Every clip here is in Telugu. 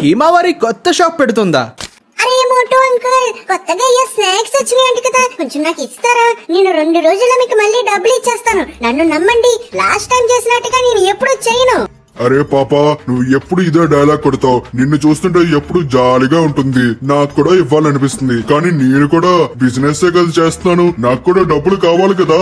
హిమావరి కొత్త షాప్ పెడుతుందా? అరే మోటో అంకుల్, కొత్తగా ఏ స్నాక్స్ వచ్చినాయంట కదా, కొంచెం నాకు ఇస్తారా? నేను 2 రోజుల్లో మీకు మళ్ళీ డబ్బులు ఇచ్చేస్తాను. నన్ను నమ్మండి, లాస్ట్ టైం చేసినట్టుగా నేను ఎప్పుడు చేయను. అరే పాపా, నువ్వు ఎప్పుడు ఇదే డైలాగ్ కొడతావు. నిన్ను చూస్తుంటే ఎప్పుడు జాలీగా ఉంటుంది. నాకు కూడా ఇవ్వాలనిపిస్తుంది, కానీ నేను కూడా బిజినెస్ కదా చేస్తున్నాను. నాకు కూడా డబ్బులు కావాలి కదా.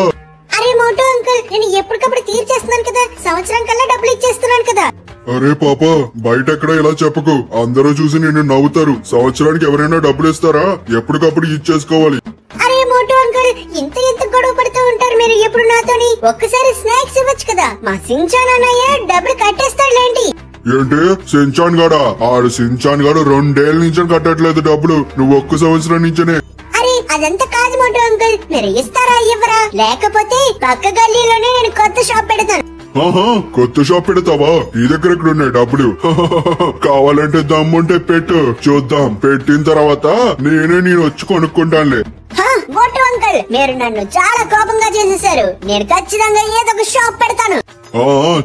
అరే మోటో అంకుల్, నేను ఎప్పటికప్పుడు తీర్చేస్తున్నాను కదా, సంవత్సరం కల్లా డబ్బులు ఇచ్చేస్తున్నాను కదా. అరే పాపా, బయట ఎక్కడ ఇలా చెప్పకు. అందరూ చూసి నిన్ను నవ్వుతారు. సంవత్సరానికి ఎవరైనా డబ్బులు ఇస్తారా? ఎప్పటికప్పుడు ఇచ్చేసుకోవాలి. అరే మోటో అంకుల్, ఇంత గొడవ పడుతూ ఉంటారు మీరు ఎప్పుడు నాతోని. ఒక్కసారి స్నాక్స్ ఇవ్వచ్చు కదా. మా సించాన్ అన్నయ్య డబ్బులు కట్టేస్తాడులేంటి. ఏంటి సించాన్ గాడా? ఆడు సించాన్ గాడు 2 ఏళ్ల నుంచి కట్టట్లేదు డబ్బులు. నువ్వు 1 సంవత్సరం నుంచనే. అరే అదంతా కాదు మోటో అంకుల్, మీరు ఇస్తారా ఇవ్వరా? లేకపోతే పక్క గల్లీలోనే నేను కొత్త షాప్ పెడతాను. ఆహా, కొత్త షాప్ పెడతావా? నీ దగ్గర ఎక్కడ ఉన్నాయి డబ్బులు? కావాలంటే దమ్ముంటే పెట్టు, చూద్దాం. పెట్టిన తర్వాత నేను వచ్చి కొనుక్కుంటానులే. మోటో అంకుల్, మీరు నన్ను చాలా కోపంగా చేసేశారు. నేను ఖచ్చితంగా ఏదో ఒక షాప్ పెడతాను.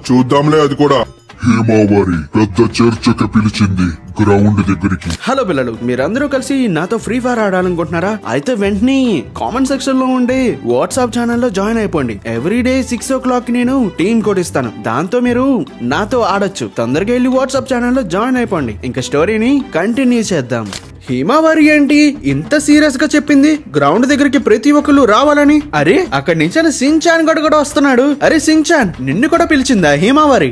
చూద్దాంలే అది కూడా. హేమావరి పెద్ద చర్చకి పిలిచింది గ్రౌండ్ దగ్గరికి. హలో పిల్లలు, మీరందరూ కలిసి నాతో ఫ్రీ ఫైర్ ఆడాలనుకుంటున్నారా? అయితే వెంటనే కామెంట్ సెక్షన్ లో ఉండే వాట్సాప్ ఛానల్లో జాయిన్ అయిపోండి. ఎవ్రీడే 6 o'clock నేను టీమ్ కోడ్ ఇస్తాను. దాంతో మీరు నాతో ఆడొచ్చు. తొందరగా వెళ్ళి వాట్సాప్ ఛానల్లో జాయిన్ అయిపోండి. ఇంకా స్టోరీని కంటిన్యూ చేద్దాం. హిమావరి ఏంటి ఇంత సీరియస్ గా చెప్పింది? గ్రౌండ్ దగ్గరికి ప్రతి ఒక్కరు రావాలని. అరే అక్కడి నుంచి సించాన్ గడు కూడా వస్తున్నాడు. అరే సించాన్, నిన్ను కూడా పిలిచిందా హిమావరి?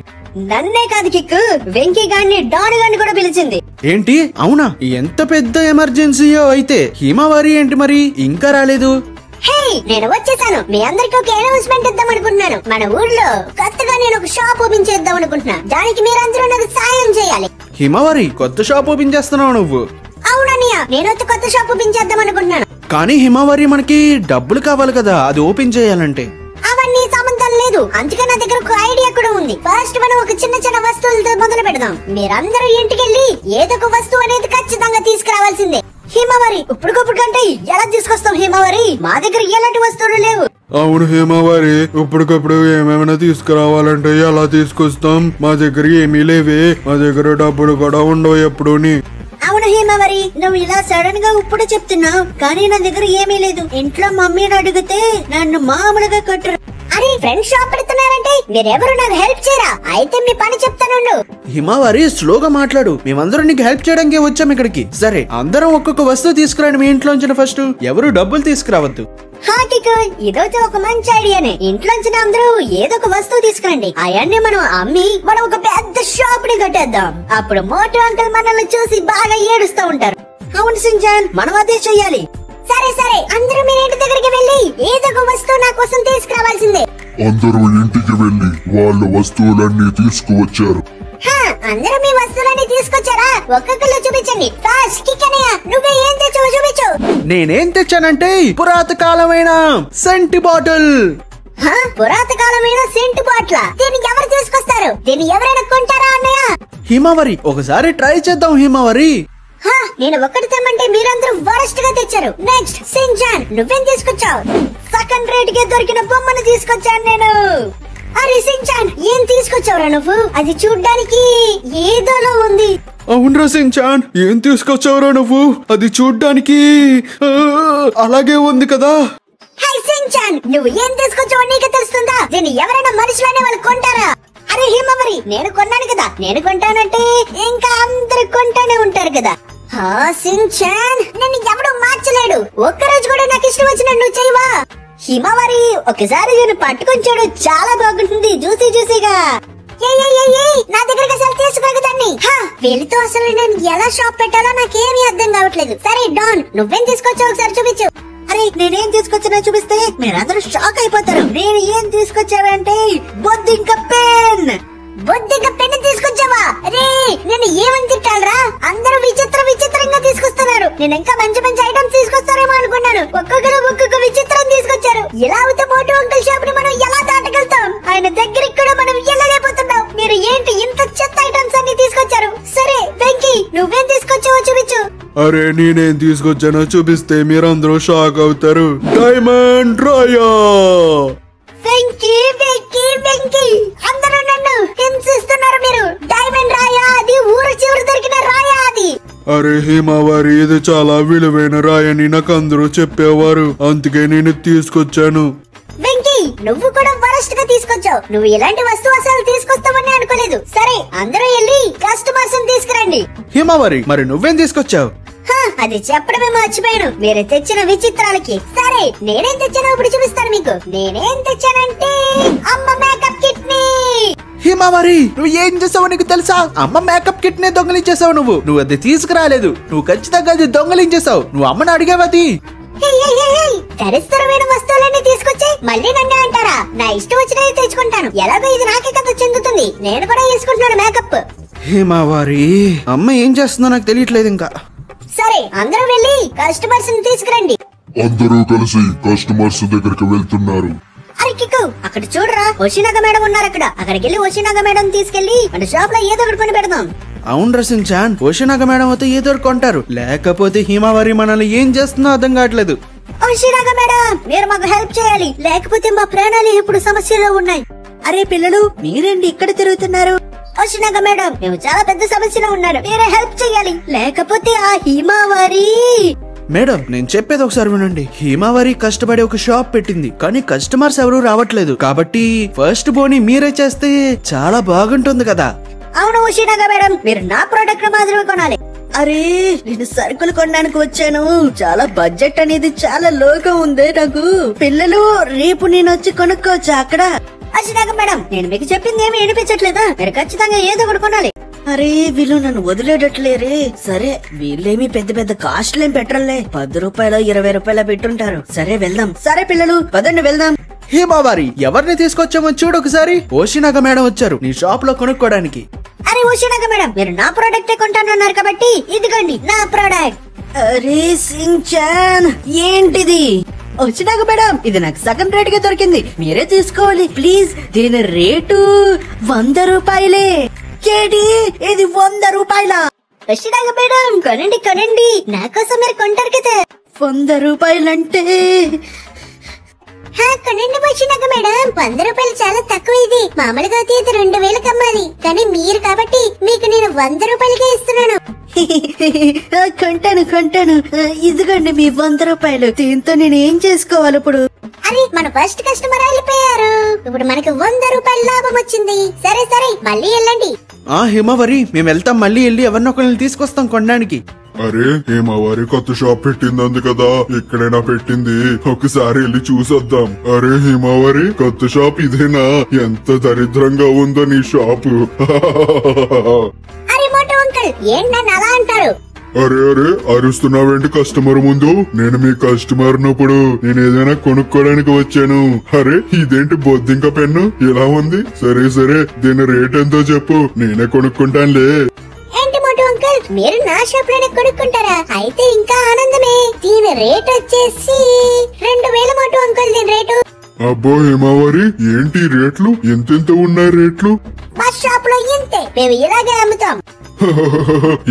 నన్నే కాదు కిక్కు, వెంకీ గారిని డాన్ గారిని కూడా పిలిచింది. ఏంటి? అవునా? ఎంత పెద్ద ఎమర్జెన్సీయో అయితే. హిమావరి ఏంటి మరి ఇంకా రాలేదు? హే, నేను వచ్చేసాను. మీ అందరికి ఒక అనౌన్స్మెంట్ ఇద్దాం అనుకుంటున్నాను. మన ఊర్లో కొత్తగా నేను ఒక షాప్ ఓపెన్ చేద్దాం అనుకుంటున్నా. దానికి మీరందరూ నాకు సాయం చేయాలి. హిమావరి, కొత్త షాప్ ఓపెన్ చేస్తున్నావు నువ్వు? అవునన్నయ్య, నేను కొత్త షాప్ ఓపెన్ చేద్దాం అనుకుంటున్నాను. కానీ హిమావరి, మనకి డబ్బులు కావాలి కదా అది ఓపెన్ చేయాలంటే. అవన్నీ సంబంధం లేదు. అందుకే నా దగ్గర ఒక ఐడియా కూడా ఉంది. ఫస్ట్ మనం ఒక చిన్న వస్తువులతో మొదలు పెడదాం. మీరందరూ ఇంటికెళ్ళి ఏదో ఒక వస్తువు అనేది ఖచ్చితంగా తీసుకురావాల్సిందే. హిమావరి, ఇప్పటికప్పుడు కంటే ఎలా తీసుకొస్తాం హిమావరి? మా దగ్గర ఎలాంటి వస్తువులు లేవు. అవును హిమావరి, ఇప్పటికప్పుడు ఏమేమైనా తీసుకురావాలంటే ఎలా తీసుకొస్తాం? మా దగ్గర ఏమీ లేవే. మా దగ్గర డబ్బులు కూడా ఉండవు ఎప్పుడూని. అవును హిమావరి, నువ్వు ఇలా సడన్ గా ఇప్పుడు చెప్తున్నావు, కానీ నా దగ్గర ఏమీ లేదు. ఇంట్లో మమ్మీని అడిగితే నన్ను మామూలుగా కొట్టరు. అరే ఫ్రెండ్ షాప్ పెడుతున్నారంటే మీరెవరు నాకు హెల్ప్ చేయరా? అయితే మీ పని చెప్తాను. హిమావరి, స్లోగా మాట్లాడు. మేమందరం నీకు హెల్ప్ చేయడానికి వచ్చాం ఇక్కడికి. సరే, అందరం ఒక్కొక్క వస్తువు తీసుకురండి మీ ఇంట్లోంచి. ఫస్ట్ ఎవరు డబ్బులు తీసుకురావద్దు. ఇదైతే ఒక మంచి ఐడియానే. ఇంట్లోంచి అందరూ ఏదో ఒక వస్తువు తీసుకురండి. అవన్నీ మనం అమ్మి మనం ఒక పెద్ద షాప్ ని కట్టేద్దాం. అప్పుడు మోటో అంకుల్ మనల్ని చూసి బాగా ఏడుస్తూ ఉంటారు. అవును సించాన్, మనం అదే చెయ్యాలి. సరే, అందరూ మీ ఇంటి దగ్గరికి వెళ్ళి ఏదో ఒక వస్తువు నా కోసం తీసుకురావాల్సిందే. అందరూ ఇంటికి వెళ్లి వాళ్ళ వస్తువులన్నీ తీసుకువచ్చారు. అందరూ మీ వస్తువులన్నీ తీసుకొచ్చారా? ఒక్కొక్కరు చూపించండి. ఫస్ట్ కిక్కనయ్య, నువ్వే ఏం తెచ్చావో చూపించు. నేనేం తెచ్చానంటే పురాతకాలమైన సెంట్ బాటిల్. పురాతకాలమైన సెంట్ బాటిల్? దీన్ని ఎవరు తీసుకొస్తారు? దీన్ని ఎవరైనా కొంటారా అన్నయ్య? హిమావరి, ఒకసారి ట్రై చేద్దాం హిమావరి. నేను ఒక్కటి తెమ్మంటే మీరందరూ వరస్ట్ గా తెచ్చారు. నెక్స్ట్ సించాన్, నువ్వేం తీసుకొచ్చావు? సెకండ్ రేట్ కి దొరికిన బొమ్మను తీసుకొచ్చాను నేను. అరే సించాన్, ఏం తీసుకొచ్చావురా నువ్వు? అది చూడ్డానికి ఏదోలో ఉంది. అవునరా సించాన్, ఏం తీసుకొచ్చావురా నువ్వు? అది చూడ్డానికి అలాగే ఉంది కదా. హై సించాన్, నువ్వు ఏం తీసుకొచ్చావో నీకు తెలుస్తుందా? దీన్ని ఎవరైనా మనుషులనే వాళ్ళు కొంటారా? అరే హిమావరి, నేను కొన్నాను కదా, నేను కొంటానంటే ఇంకా అందరు కొంటానే ఉంటారు కదా. సించాన్, నన్ను ఎవడూ మార్చలేడు. ఒక్కరోజు కూడా నాకు ఇష్టం వచ్చినట్టు నువ్వు చేయవా? హిమావరి, ఒకసారి నేను పట్టుకొని చూడు, చాలా బాగుంటుంది జ్యూసీగా. నా దగ్గరకు అసలు తీసుకురాగదాన్ని. వీళ్ళతో అసలు నేను ఎలా షాప్ పెట్టాలో నాకేమీ అర్థం కావట్లేదు. సరే డాన్, నువ్వేం తీసుకొచ్చావు ఒకసారి చూపించు. అరే నేనేం తీసుకొచ్చినా చూపిస్తే మీరందరూ షాక్ అయిపోతారు. నేను ఏం తీసుకొచ్చావంటే బొద్దింక పెన్ తీసుకొచ్చావా? అరే నేను ఏమని తిట్టాలరా? అందరూ విచిత్రంగా తీసుకొస్తున్నారు. నేను ఇంకా మంచి ఐటమ్స్ తీసుకొస్తారేమో అనుకున్నాను. ఒక్కొక్క విచిత్రం తీసుకొచ్చారు. ఇలా అవుతే మోటో అంకుల్ షాప్ ని మనం ఎలా దాటగలుగుతాం? ఆయన దగ్గరికి కూడా మనం వెళ్ళలేకపోతున్నాం. మీరు ఏంటి ఇంత చెత్త ఐటమ్స్ అన్ని తీసుకొచ్చారు? సరే వెంకీ, నువ్వేం తీసుకొచ్చావో చూపించు. అరే నేనేం తీసుకొచ్చానో చూపిస్తే మీరందరూ షాక్ అవుతారు. డైమండ్ రాయా. వెంకీ, అందరూ నన్ను హింసిస్తున్నారు. మీరు డైమండ్ రాయా? అది ఊరు చివరి దొరికిన రాయా? అరే హిమవారి, ఇది చాలా విలువైన రాయని నాకు అందరూ చెప్పేవారు, అందుకే నేను తీసుకొచ్చాను. వెంకీ, నువ్వు కూడా వరస్ట్ గా తీసుకొచ్చావు. నువ్వు ఇలాంటి వస్తువు అసలు తీసుకొస్తావని అనుకోలేదు. సరే, అందరూ వెళ్ళి కస్టమర్స్ తీసుకురండి. హిమవారి, మరి నువ్వేం తీసుకొచ్చావు? అది చెప్పడమే మర్చిపోయాను, మీరు తెచ్చిన విచిత్రాలకి. సరే, నేనేం తెచ్చానో ఇప్పుడు చూపిస్తాను మీకు. నేనేం తెచ్చానంటే అమ్మ మేకప్ కిట్ ని. హిమవారి, నువ్వు ఏం చేసావో నీకు తెలుసా? అమ్మ మేకప్ కిట్ నే దొంగలించేసావు. నువ్వు అది తీసుకురాలేదు. నువ్వు ఖచ్చితంగా అది దొంగలించేసావు. నువ్వు అమ్మని అడిగావు అది. దరిద్రమైన వస్తువులన్నీ తీసుకొచ్చి మళ్ళీ నన్ను అంటారా? నా ఇష్టం వచ్చినది తెచ్చుకుంటాను. ఎలాగో ఇది నాకే కదా చెందుతుంది. నేను కూడా వేసుకుంటున్నాను మేకప్. హిమవారి, అమ్మ ఏం చేస్తుందో నాకు తెలియట్లేదు ఇంకా. సరే, అందరూ వెళ్ళి కస్టమర్స్ తీసుకురండి. అందరూ కలిసి కస్టమర్స్ దగ్గరికి వెళ్తున్నారు. అరే కిక్కు, అక్కడ చూడరా, ఓషినాగా మేడం ఉన్నారు అక్కడ. అక్కడికి వెళ్ళి ఓషినాగా మేడం తీసుకెళ్లి మన షాప్ లో ఏదో ఒకటి కొని పెడదాం. అవును రసింగ్ చాన్, ఓషినాగా మేడం అయితే ఏదో కొంటారు. లేకపోతే హిమవారి మనల్ని ఏం చేస్తుందో అర్థం కావట్లేదు. ఓషినాగా మేడం, మీరు మాకు హెల్ప్ చేయాలి, లేకపోతే మా ప్రాణాలు ఇప్పుడు సమస్యలో ఉన్నాయి. అరే పిల్లలు, మీరేంటి ఇక్కడ తిరుగుతున్నారు? ఓషినాగా మేడం, మేము చాలా పెద్ద సమస్యలో ఉన్నారు, మీరే హెల్ప్ చేయాలి, లేకపోతే ఆ హిమవారి. మేడం, నేను చెప్పేది ఒకసారి వినండి. హిమవారి కష్టపడి ఒక షాప్ పెట్టింది, కానీ కస్టమర్స్ ఎవరు రావట్లేదు. కాబట్టి ఫస్ట్ బోని మీరే చేస్తే చాలా బాగుంటుంది కదా. అవును ఓషినాగా మేడం, మీరు నా ప్రోడక్ట్ మాత్రమే కొనాలి. అరే, నేను సరుకులు కొనడానికి వచ్చాను. చాలా బడ్జెట్ అనేది చాలా లోగా ఉంది నాకు. పిల్లలు, రేపు నేను వచ్చి కొనుక్కోవచ్చా అక్కడ? ఓషినాగా మేడం, నేను మీకు చెప్పింది ఏమి వినిపించట్లేదా? మీరు ఖచ్చితంగా ఏదో ఒకటి కొనాలి. అరే, వీళ్ళు నన్ను వదిలేటట్లేరే. సరే, వీళ్ళేమి పెద్ద పెద్ద కాస్ట్లేం పెట్టరులే. 10 రూపాయలు 20 రూపాయలు పెట్టుంటారు. సరే వెళ్దాం. సరే పిల్లలు, పదండి వెళ్దాం. హిమవారి, ఎవరిని తీసుకొచ్చామో చూడు ఒకసారి. ఓషినాగా మేడం వచ్చారు నీ షాప్ లో కొనుక్కోడానికి. అరే ఓషినాగా మేడం, మీరు నా ప్రోడక్ట్ కొంటానన్నారు కాబట్టి ఇదిగోండి నా ప్రోడక్ట్. అరే సించాన్, ఏంటిది? ఓషినాగా మేడం, ఇది నాకు సగం రేట్ కి దొరికింది, మీరే తీసుకోవాలి ప్లీజ్. దీని రేటు 100 రూపాయలే. కేడి, ఇది 100 రూపాయల. ఓషినాగా మేడం, కొనండి కొనండి, నా కోసం మీరు కొంటారు కదా. 100 రూపాయలంటే కొనండి ఓషినాగా మేడం. 100 రూపాయలు చాలా తక్కువ. ఇది మామూలుగా అయితే 2000 అమ్మాలి, కానీ మీరు కాబట్టి మీకు నేను 100 రూపాయలకే ఇస్తున్నాను. కొంటాను. ఇదిగోండి మీ 100 రూపాయలు. దీంతో నేను ఏం చేసుకోవాలి ఇప్పుడు? అరే, మన ఫస్ట్ కస్టమర్ వెళ్ళిపోయారు. ఇప్పుడు మనకి 100 రూపాయల లాభం వచ్చింది. సరే మళ్ళీ వెళ్ళండి. హిమవారి, మేము వెళ్తాం. మళ్ళీ వెళ్ళి ఎవరినొకరిని తీసుకొస్తాం కొనడానికి. అరే, హిమవారి కొత్త షాప్ పెట్టింది కదా, ఎక్కడైనా పెట్టింది, ఒకసారి వెళ్ళి చూసొద్దాం. అరే హిమవారి, కొత్త షాప్ ఇదేనా? ఎంత దరిద్రంగా ఉందో నీ షాపు. అరే మోటో అంకుల్, ఏంటి నన్ను అలా అంటారు? అరే అరుస్తున్నావేంటి కస్టమర్ ముందు? నేను మీ కస్టమర్ నప్పుడు నేను ఏదైనా కొనుక్కోడానికి వచ్చాను. అరే, ఇదేంటి బొద్దింక పెన్ను ఇలా ఉంది? సరే దీని రేట్ ఎంతో చెప్పు, నేనే కొనుక్కుంటానులే. ఏంటి మోటో అంకుల్, మీరు నా షాప్ లోనే కొనుక్కుంటారా? అయితే ఇంకా ఆనందమే. దీని రేట్ వచ్చేసి 2000 మోటో అంకుల్. దీని రేటు. అబ్బో హిమవారి, ఏంటి రేట్లు? ఎంతెంత ఉన్నాయి రేట్లు? మా షాప్ లో ఇంతే, మేము ఇలాగే అమ్ముతాం.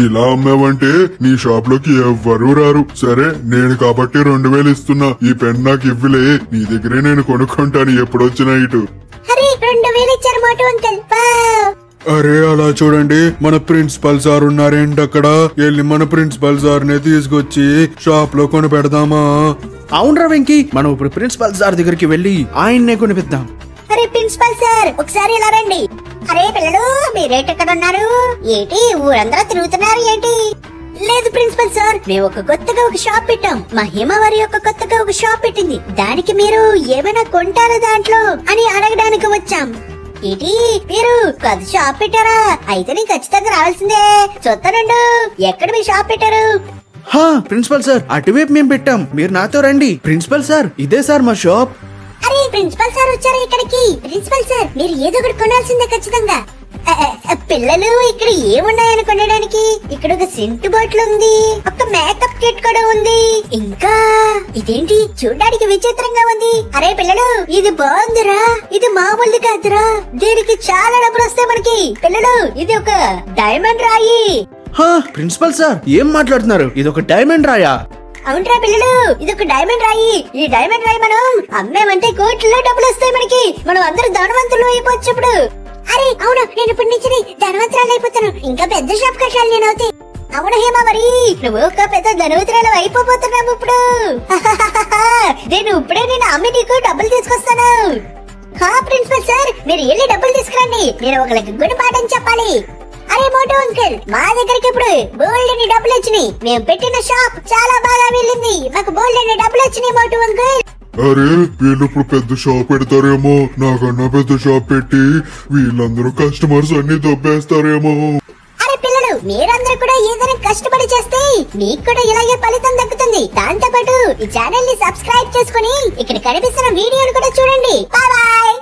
ఇలా అమ్మావంటే నీ షాప్ లోకి ఎవ్వరూ రారు. సరే, నేను కాబట్టి 2000 ఇస్తున్నా. ఈ పెన్ నాకు ఇవ్వలే, నీ దగ్గరే నేను కొనుక్కుంటాను ఎప్పుడొచ్చినా ఇటు. అరే, 2000 ఇచ్చారు మోటో అంకుల్. అరే, అలా చూడండి, మన ప్రిన్సిపల్ సార్ ఉన్నారేంటి అక్కడ? వెళ్ళి మన ప్రిన్సిపల్ సార్ నే తీసుకొచ్చి షాప్ లో కొని పెడదామా? అవునరా వెంకీ, మనం ఇప్పుడు ప్రిన్సిపల్ సార్ దగ్గరికి వెళ్ళి ఆయన్నే కొనిపిద్దాం. అరే ప్రిన్సిపల్ సార్, ఒకసారి ఇలా రండి. అరే పిల్లలు, మీరేంటి ఎక్కడ ఉన్నారు? ఏంటి ఊరందరూ తిరుగుతున్నారు ఏంటి? లేదు ప్రిన్సిపల్ సార్, మేము కొత్తగా ఒక షాప్ పెట్టాం. మా హిమవారి కొత్తగా ఒక షాప్ పెట్టింది. దానికి మీరు ఏమైనా కొంటారా దాంట్లో అని అడగడానికి వచ్చాం. ఏంటి, మీరు కొత్త షాప్ పెట్టారా? అయితే నేను ఖచ్చితంగా రావాల్సిందే. చూస్తానండు, ఎక్కడ మీ షాప్ పెట్టారు? ప్రిన్సిపల్ సార్, అటువైపు మేము పెట్టాం, మీరు నాతో రండి. ప్రిన్సిపల్ సార్, ఇదే సార్ మా షాప్. అరే ప్రిన్సిపల్ సార్ వచ్చారు ఇక్కడికి. ప్రిన్సిపల్ సార్, మీరు ఏదో ఒకటి కొనాల్సిందే ఖచ్చితంగా. పిల్లలు, ఇక్కడ ఏమున్నాయని కొనడానికి? ఇక్కడ ఒక సెంటు బాటిల్ ఉంది, ఒక మేకప్ కిట్ కూడా ఉంది, ఇంకా ఇదేంటి చూడడానికి విచిత్రంగా ఉంది. అరే పిల్లలు, ఇది బాగుందిరా, ఇది మామూలుది కాదురా, దీనికి చాలా డబ్బులు వస్తాయి మనకి. పిల్లలు, ఇది ఒక డైమండ్ రాయి. ప్రిన్సిపల్ సార్, ఏం మాట్లాడుతున్నారు? ఇది ఒక డైమండ్ రాయా? అవునరా పిల్లలు, ఇది ఒక డైమండ్ రాయి. ఈ డైమండ్ రాయి మనం అమ్మేమంటే కోట్లలో డబ్బులు వస్తాయి మనకి. మనం అందరూ ధనవంతులు అయిపోవచ్చు ఇప్పుడు. అరే అవును, నేను ఇప్పటి నుంచి ధనవంతురాలు అయిపోతాను. ఇంకా పెద్ద షాప్ కట్టాలి నేను. అవుతాయి అవును హేమ మరి నువ్వు ఒక పెద్ద ధనవంతురాలు అయిపోతున్నావు ఇప్పుడు. నేను ఇప్పుడే నేను అమ్మి నీకు డబ్బులు తీసుకొస్తాను. ప్రిన్సిపల్ సార్ మీరు వెళ్ళి డబ్బులు తీసుకురండి, నేను ఒకరికి గుణపాఠం చెప్పాలి. అరే మోటు అంకుల్, మా దగ్గరికి ఇప్పుడు బోల్డ్ అని డబ్బులు వచ్చినాయి. మేము పెట్టిన షాప్ చాలా బాగా వెళ్ళింది, మాకు బోల్డ్ అని డబ్బులు వచ్చినాయి మోటు అంకుల్. అరే వీళ్ళు ఇప్పుడు పెద్ద షాప్ పెడతారేమో, నాకన్నా పెద్ద షాప్ పెట్టి వీళ్ళందరూ కస్టమర్స్ అన్ని దొబ్బేస్తారేమో. అరే పిల్లలు, మీరందరూ కూడా ఏదైనా కష్టపడి చేస్తే మీకు కూడా ఇలాగే ఫలితం దక్కుతుంది. దాంతో పాటు ఈ ఛానల్ ని సబ్స్క్రైబ్ చేసుకుని ఇక్కడ కనిపిస్తున్న వీడియోను కూడా చూడండి. Bye bye.